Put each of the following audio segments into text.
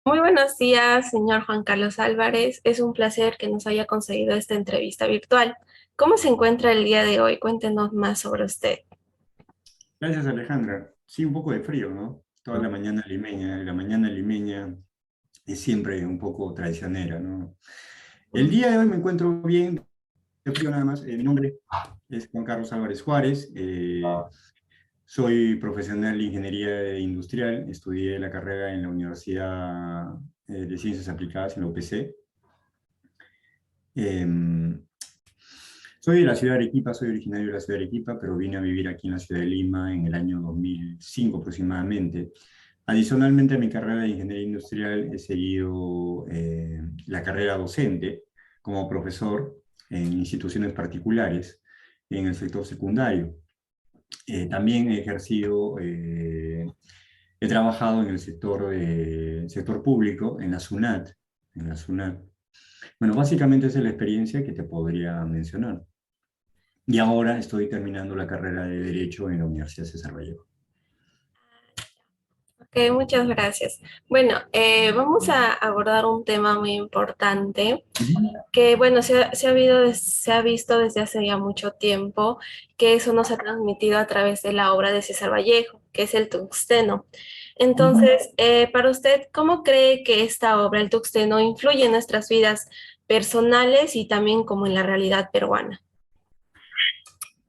Muy buenos días, señor Juan Carlos Álvarez. Es un placer que nos haya conseguido esta entrevista virtual. ¿Cómo se encuentra el día de hoy? Cuéntenos más sobre usted. Gracias, Alejandra. Sí, un poco de frío, ¿no? Toda la mañana limeña. La mañana limeña es siempre un poco traicionera, ¿no? El día de hoy me encuentro bien, de frío nada más. Mi nombre es Juan Carlos Álvarez Juárez. Soy profesional de ingeniería industrial. Estudié la carrera en la Universidad de Ciencias Aplicadas, en la UPC. Soy de la ciudad de Arequipa, soy originario de la ciudad de Arequipa, pero vine a vivir aquí en la ciudad de Lima en el año 2005 aproximadamente. Adicionalmente a mi carrera de ingeniería industrial, he seguido la carrera docente como profesor en instituciones particulares en el sector secundario. También he trabajado en el sector público, en la SUNAT. En la SUNAT. Bueno, básicamente esa es la experiencia que te podría mencionar. Y ahora estoy terminando la carrera de Derecho en la Universidad César Vallejo. Ok, muchas gracias. Bueno, vamos a abordar un tema muy importante Ujú. que, bueno, se ha visto desde hace ya mucho tiempo que eso nos ha transmitido a través de la obra de César Vallejo, que es el tungsteno. Entonces, para usted, ¿cómo cree que esta obra, el tungsteno, influye en nuestras vidas personales y también como en la realidad peruana?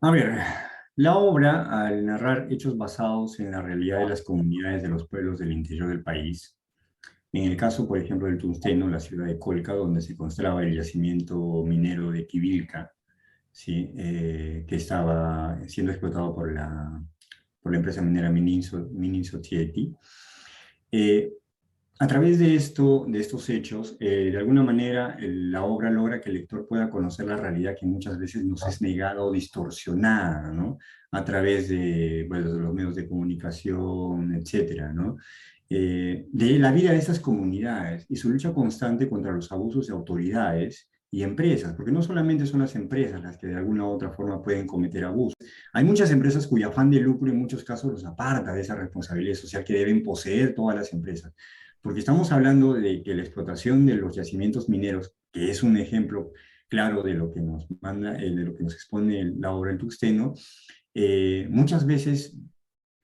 A ver, la obra, al narrar hechos basados en la realidad de las comunidades de los pueblos del interior del país, en el caso, por ejemplo, del tungsteno, la ciudad de Colca, donde se encontraba el yacimiento minero de Quivilca, ¿sí? Que estaba siendo explotado por la empresa minera Mininso Tieti. Eh, A través de de estos hechos, de alguna manera la obra logra que el lector pueda conocer la realidad que muchas veces nos es negada o distorsionada, ¿no? A través de, bueno, de los medios de comunicación, etcétera, ¿no? De la vida de estas comunidades y su lucha constante contra los abusos de autoridades y empresas, porque no solamente son las empresas las que de alguna u otra forma pueden cometer abusos. Hay muchas empresas cuyo afán de lucro en muchos casos los aparta de esa responsabilidad social que deben poseer todas las empresas, porque estamos hablando de que la explotación de los yacimientos mineros, que es un ejemplo claro de lo que nos manda, de lo que nos expone la obra El Tuxteno, muchas veces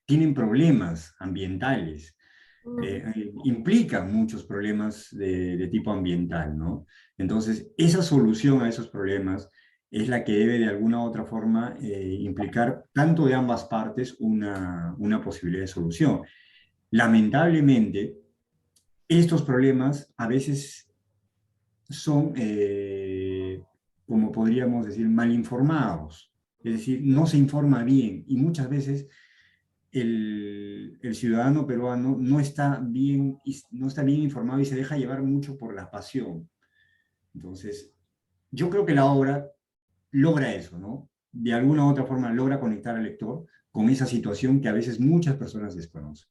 tienen problemas ambientales, implican muchos problemas de tipo ambiental, ¿no? Entonces, esa solución a esos problemas es la que debe de alguna u otra forma implicar tanto de ambas partes una posibilidad de solución. Lamentablemente, estos problemas a veces son, como podríamos decir, mal informados. Es decir, no se informa bien y muchas veces el ciudadano peruano no está bien informado y se deja llevar mucho por la pasión. Entonces, yo creo que la obra logra eso, ¿no? De alguna u otra forma logra conectar al lector con esa situación que a veces muchas personas desconocen.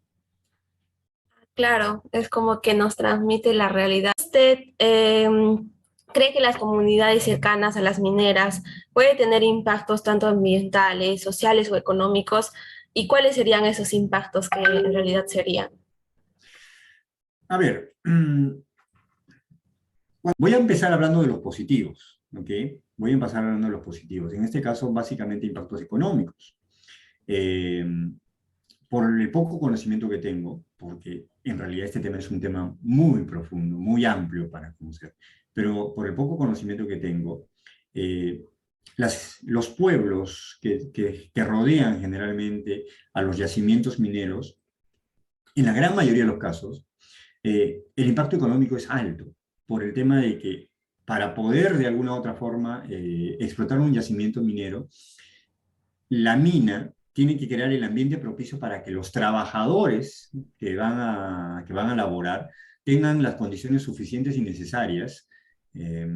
Claro, es como que nos transmite la realidad. ¿Usted cree que las comunidades cercanas a las mineras pueden tener impactos tanto ambientales, sociales o económicos? ¿Y cuáles serían esos impactos que en realidad serían? A ver, voy a empezar hablando de los positivos, ¿ok? Voy a empezar hablando de los positivos. En este caso, básicamente impactos económicos. Eh, por el poco conocimiento que tengo, porque en realidad este tema es un tema muy profundo, muy amplio para conocer, pero por el poco conocimiento que tengo, eh, los pueblos que rodean generalmente a los yacimientos mineros, en la gran mayoría de los casos, el impacto económico es alto, por el tema de que para poder de alguna u otra forma explotar un yacimiento minero, la mina tiene que crear el ambiente propicio para que los trabajadores que van a laborar tengan las condiciones suficientes y necesarias eh,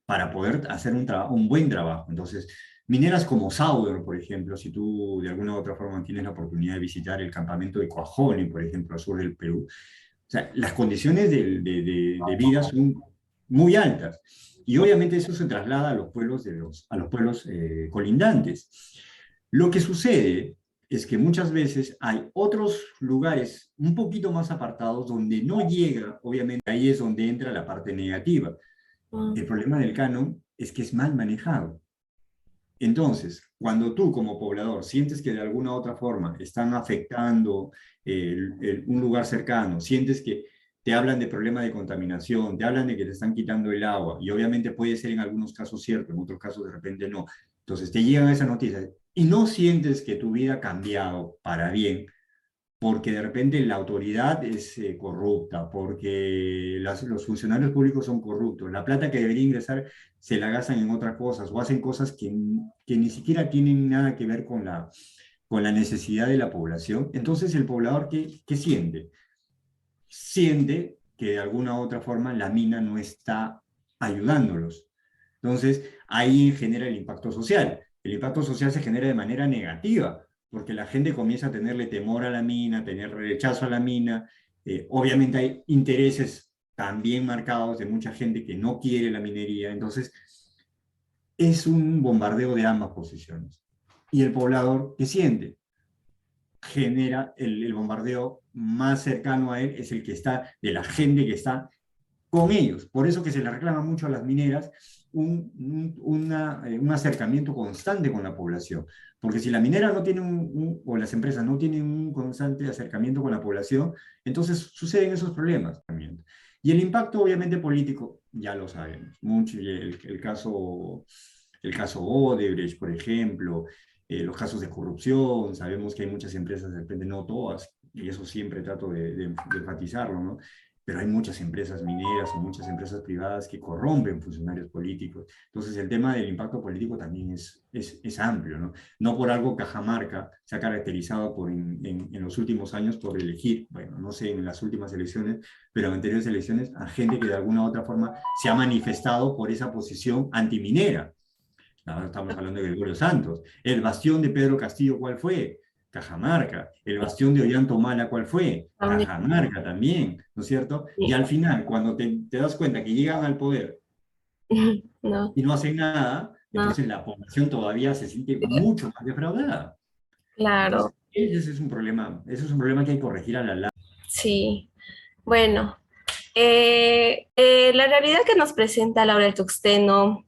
para poder hacer un buen trabajo. Entonces, mineras como Sauder, por ejemplo, si tú de alguna u otra forma tienes la oportunidad de visitar el campamento de Cuajone, por ejemplo, al sur del Perú, o sea, las condiciones de vida son muy altas. Y obviamente eso se traslada a los pueblos, a los pueblos colindantes. Lo que sucede es que muchas veces hay otros lugares un poquito más apartados donde no llega, obviamente ahí es donde entra la parte negativa. mm, El problema del canon es que es mal manejado. Entonces, cuando tú como poblador sientes que de alguna u otra forma están afectando un lugar cercano, sientes que te hablan de problemas de contaminación, te hablan de que te están quitando el agua, y obviamente puede ser en algunos casos cierto, en otros casos de repente no. Entonces te llegan esas noticias y no sientes que tu vida ha cambiado para bien, porque de repente la autoridad es corrupta, porque los funcionarios públicos son corruptos, la plata que debería ingresar se la gastan en otras cosas o hacen cosas que ni siquiera tienen nada que ver con la necesidad de la población. Entonces el poblador, ¿qué siente? Siente que de alguna u otra forma la mina no está ayudándolos. Entonces ahí genera el impacto social. El impacto social se genera de manera negativa, porque la gente comienza a tenerle temor a la mina, a tener rechazo a la mina. Obviamente hay intereses también marcados de mucha gente que no quiere la minería. Entonces es un bombardeo de ambas posiciones. Y el poblador, ¿qué siente? Genera el bombardeo más cercano a él, es el que está, de la gente que está con ellos. Por eso que se le reclama mucho a las mineras un acercamiento constante con la población. Porque si la minera no tiene o las empresas no tienen un constante acercamiento con la población, entonces suceden esos problemas también. Y el impacto obviamente político, ya lo sabemos, mucho, y el caso Odebrecht, por ejemplo, los casos de corrupción, sabemos que hay muchas empresas, de repente no todas, y eso siempre trato de enfatizarlo, ¿no? Pero hay muchas empresas mineras o muchas empresas privadas que corrompen funcionarios políticos. Entonces el tema del impacto político también es amplio, ¿no? No por algo Cajamarca se ha caracterizado en los últimos años por elegir, bueno, no sé en las últimas elecciones, pero en anteriores elecciones, a gente que de alguna u otra forma se ha manifestado por esa posición antiminera. Ahora estamos hablando de Gregorio Santos. El bastión de Pedro Castillo, ¿cuál fue? Cajamarca. El bastión de Ollantumala, ¿cuál fue? también, Cajamarca también, ¿no es cierto? Y sí. al final, cuando te das cuenta que llegan al poder No, y no hacen nada, no, entonces la población todavía se siente mucho más defraudada. Entonces, claro, ese es un problema que hay que corregir a la larga. sí. Bueno, la realidad que nos presenta Laura el Tuxteno,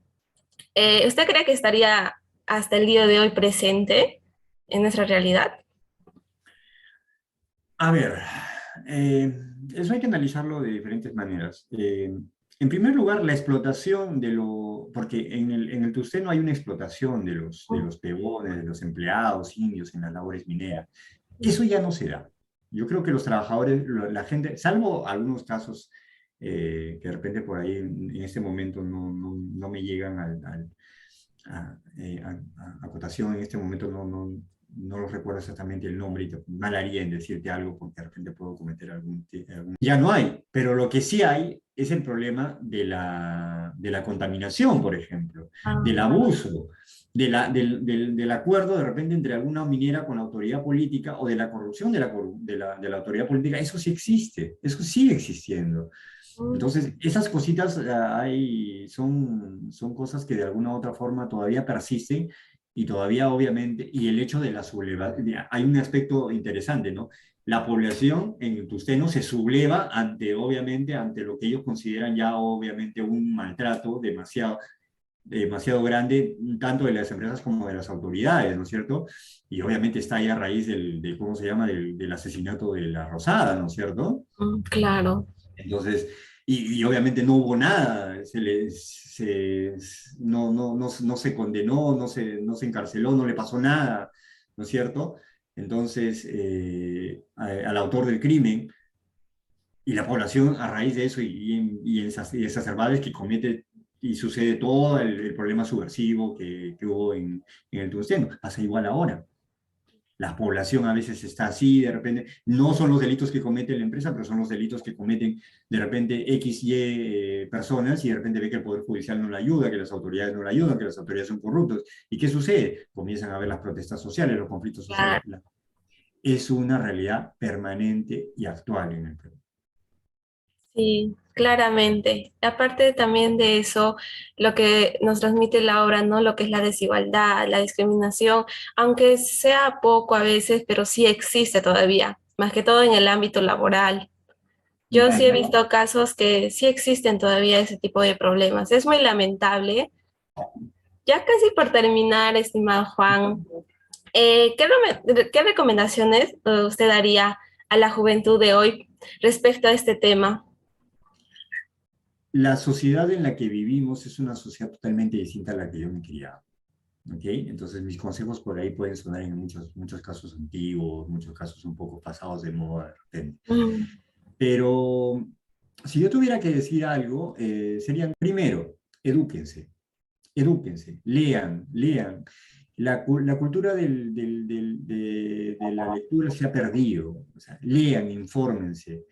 ¿usted cree que estaría hasta el día de hoy presente en nuestra realidad? A ver, eh, eso hay que analizarlo de diferentes maneras. En primer lugar, la explotación porque en el Tusteno hay una explotación de los peones, de los empleados indios en las labores mineras. Eso ya no se da. Yo creo que los trabajadores, la gente, salvo algunos casos que de repente por ahí en este momento no me llegan a cotación, en este momento no lo recuerdo exactamente el nombre y mal haría en decirte algo porque de repente puedo cometer Ya no hay, pero lo que sí hay es el problema de la contaminación, por ejemplo, del Ah, abuso, del acuerdo de repente entre alguna minera con la autoridad política o de la corrupción de la autoridad política. Eso sí existe, eso sigue existiendo. mm, Entonces, esas cositas son cosas que de alguna u otra forma todavía persisten y todavía obviamente, y el hecho de la sublevación, hay un aspecto interesante, ¿no? La población en el Tusteno se subleva ante, obviamente, ante lo que ellos consideran ya obviamente un maltrato demasiado grande, tanto de las empresas como de las autoridades, ¿no es cierto? Y obviamente está ahí a raíz ¿cómo se llama?, del asesinato de la Rosada, ¿no es cierto? claro. Entonces, y obviamente no hubo nada, no se condenó, no se encarceló, no le pasó nada, ¿no es cierto? Entonces, al autor del crimen y la población a raíz de eso y exacerbades que comete y sucede todo el problema subversivo que hubo en el Tungsteno, pasa igual ahora. La población a veces está así, de repente, no son los delitos que comete la empresa, pero son los delitos que cometen de repente X, Y personas y de repente ve que el Poder Judicial no le ayuda, que las autoridades no le ayudan, que las autoridades son corruptos. ¿Y qué sucede? Comienzan a ver las protestas sociales, los conflictos sociales. Claro. Es una realidad permanente y actual en el Perú. Sí, claramente. Aparte también de eso, lo que nos transmite la obra, ¿no? Lo que es la desigualdad, la discriminación, aunque sea poco a veces, pero sí existe todavía, más que todo en el ámbito laboral. Yo sí he Ujú. visto casos que sí existen todavía ese tipo de problemas. Es muy lamentable. Ya casi por terminar, estimado Juan, ¿qué recomendaciones usted daría a la juventud de hoy respecto a este tema? La sociedad en la que vivimos es una sociedad totalmente distinta a la que yo me criaba. ¿Ok? Entonces mis consejos por ahí pueden sonar en muchos casos antiguos, muchos casos un poco pasados de moda de repente. Mm, Pero si yo tuviera que decir algo, serían, primero, edúquense, edúquense, lean. La cultura de la lectura se ha perdido. O sea, lean, infórmense.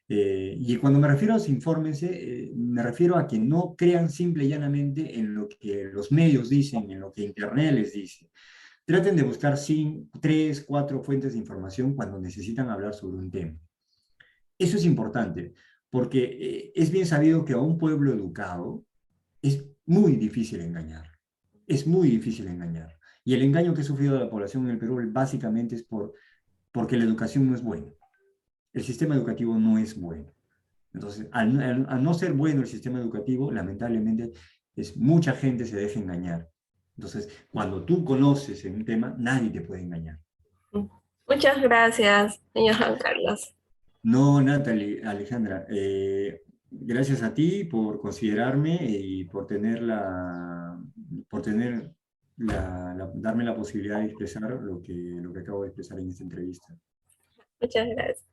Y cuando me refiero a infórmense, me refiero a que no crean simple y llanamente en lo que los medios dicen, en lo que Internet les dice. Traten de buscar tres, cuatro fuentes de información cuando necesitan hablar sobre un tema. Eso es importante, porque es bien sabido que a un pueblo educado es muy difícil engañar. Es muy difícil engañar. Y el engaño que ha sufrido la población en el Perú básicamente es porque la educación no es buena. El sistema educativo no es bueno. Entonces, al no ser bueno el sistema educativo, lamentablemente, mucha gente se deja engañar. Entonces, cuando tú conoces en un tema, nadie te puede engañar. mm. Muchas gracias, señor Juan Carlos. No, Natalie, Alejandra, gracias a ti por considerarme y por tener darme la posibilidad de expresar lo que acabo de expresar en esta entrevista. Muchas gracias.